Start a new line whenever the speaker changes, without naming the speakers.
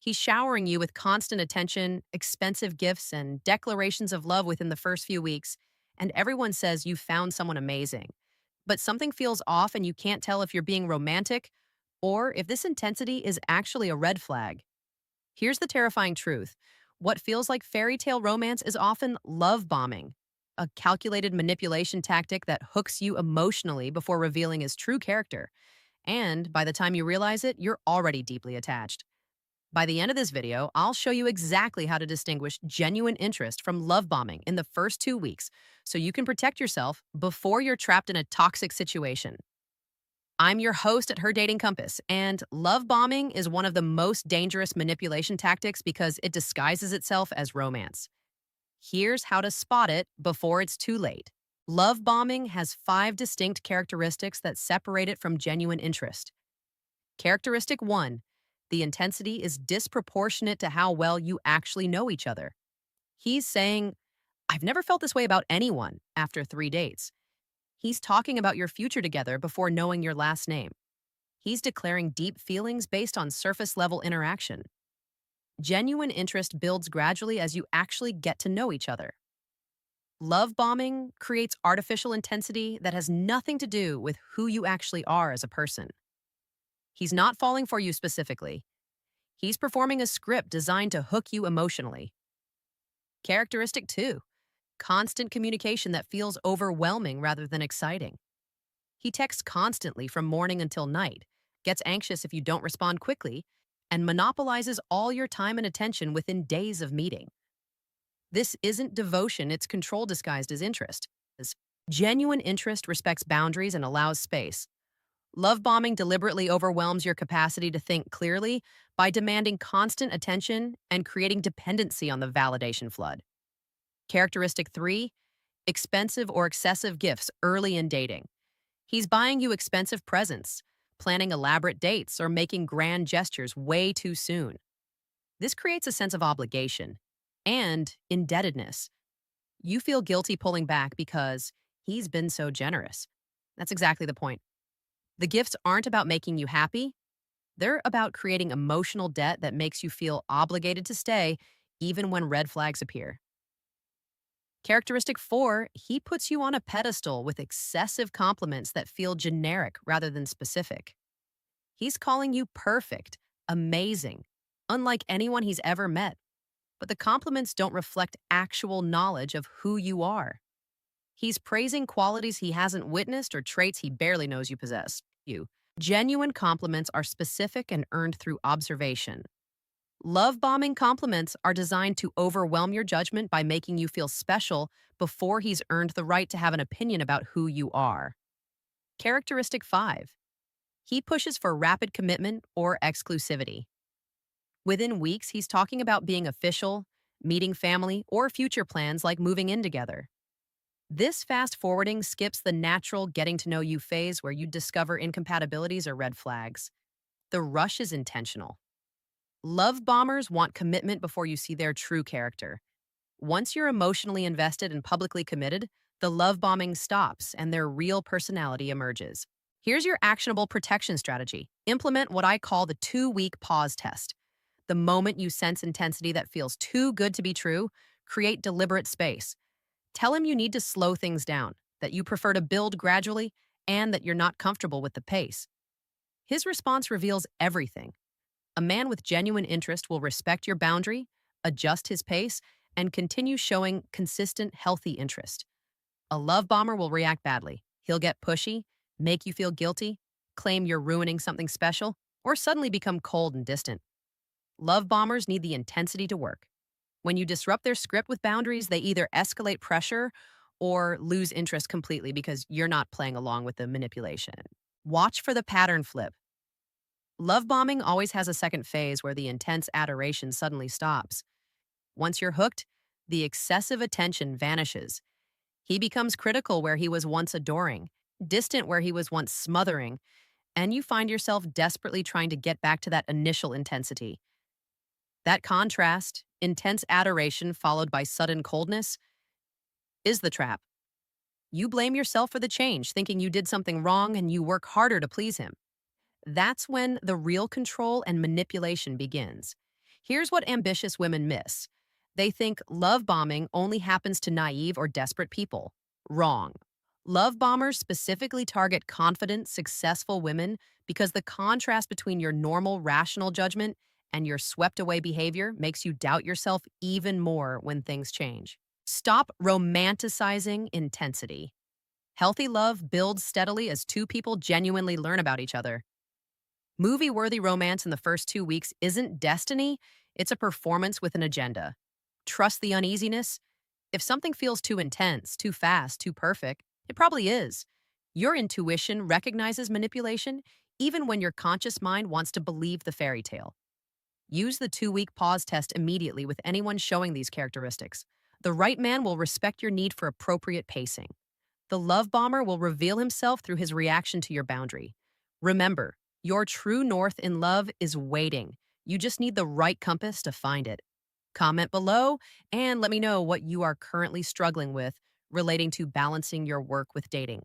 He's showering you with constant attention, expensive gifts, and declarations of love within the first few weeks, and everyone says you found someone amazing. But something feels off, and you can't tell if you're being romantic or if this intensity is actually a red flag. Here's the terrifying truth: what feels like fairy tale romance is often love bombing, a calculated manipulation tactic that hooks you emotionally before revealing his true character. And by the time you realize it, you're already deeply attached. By the end of this video, I'll show you exactly how to distinguish genuine interest from love bombing in the first 2 weeks so you can protect yourself before you're trapped in a toxic situation. I'm your host at Her Dating Compass, and love bombing is one of the most dangerous manipulation tactics because it disguises itself as romance. Here's how to spot it before it's too late. Love bombing has 5 distinct characteristics that separate it from genuine interest. Characteristic 1: the intensity is disproportionate to how well you actually know each other. He's saying, "I've never felt this way about anyone," after 3 dates. He's talking about your future together before knowing your last name. He's declaring deep feelings based on surface level interaction. Genuine interest builds gradually as you actually get to know each other. Love bombing creates artificial intensity that has nothing to do with who you actually are as a person. He's not falling for you specifically. He's performing a script designed to hook you emotionally. Characteristic 2: constant communication that feels overwhelming rather than exciting. He texts constantly from morning until night, gets anxious if you don't respond quickly, and monopolizes all your time and attention within days of meeting. This isn't devotion, it's control disguised as interest. As genuine interest respects boundaries and allows space. Love bombing deliberately overwhelms your capacity to think clearly by demanding constant attention and creating dependency on the validation flood. Characteristic 3: expensive or excessive gifts early in dating. He's buying you expensive presents, planning elaborate dates, or making grand gestures way too soon. This creates a sense of obligation and indebtedness. You feel guilty pulling back because he's been so generous. That's exactly the point. The gifts aren't about making you happy, they're about creating emotional debt that makes you feel obligated to stay even when red flags appear. Characteristic 4: he puts you on a pedestal with excessive compliments that feel generic rather than specific. He's calling you perfect, amazing, unlike anyone he's ever met. But the compliments don't reflect actual knowledge of who you are. He's praising qualities he hasn't witnessed or traits he barely knows you possess. Genuine compliments are specific and earned through observation. Love bombing compliments are designed to overwhelm your judgment by making you feel special before he's earned the right to have an opinion about who you are. Characteristic 5: he pushes for rapid commitment or exclusivity. Within weeks, he's talking about being official, meeting family, or future plans like moving in together. This fast forwarding skips the natural getting to know you phase where you discover incompatibilities or red flags. The rush is intentional. Love bombers want commitment before you see their true character. Once you're emotionally invested and publicly committed, the love bombing stops and their real personality emerges. Here's your actionable protection strategy. Implement what I call the 2-week pause test. The moment you sense intensity that feels too good to be true, create deliberate space. Tell him you need to slow things down, that you prefer to build gradually, and that you're not comfortable with the pace. His response reveals everything. A man with genuine interest will respect your boundary, adjust his pace, and continue showing consistent, healthy interest. A love bomber will react badly. He'll get pushy, make you feel guilty, claim you're ruining something special, or suddenly become cold and distant. Love bombers need the intensity to work. When you disrupt their script with boundaries, they either escalate pressure or lose interest completely because you're not playing along with the manipulation. Watch for the pattern flip. Love bombing always has a second phase where the intense adoration suddenly stops. Once you're hooked, the excessive attention vanishes. He becomes critical where he was once adoring, distant where he was once smothering, and you find yourself desperately trying to get back to that initial intensity. That contrast, intense adoration followed by sudden coldness, is the trap. You blame yourself for the change, thinking you did something wrong, and you work harder to please him. That's when the real control and manipulation begins. Here's what ambitious women miss. They think love bombing only happens to naive or desperate people. Wrong. Love bombers specifically target confident, successful women because the contrast between your normal, rational judgment and your swept away behavior makes you doubt yourself even more when things change. Stop romanticizing intensity. Healthy love builds steadily as two people genuinely learn about each other. Movie worthy romance in the first 2 weeks isn't destiny, it's a performance with an agenda. Trust the uneasiness. If something feels too intense, too fast, too perfect, it probably is. Your intuition recognizes manipulation even when your conscious mind wants to believe the fairy tale. Use the 2 week pause test immediately with anyone showing these characteristics. The right man will respect your need for appropriate pacing. The love bomber will reveal himself through his reaction to your boundary. Remember, your true north in love is waiting. You just need the right compass to find it. Comment below and let me know what you are currently struggling with relating to balancing your work with dating.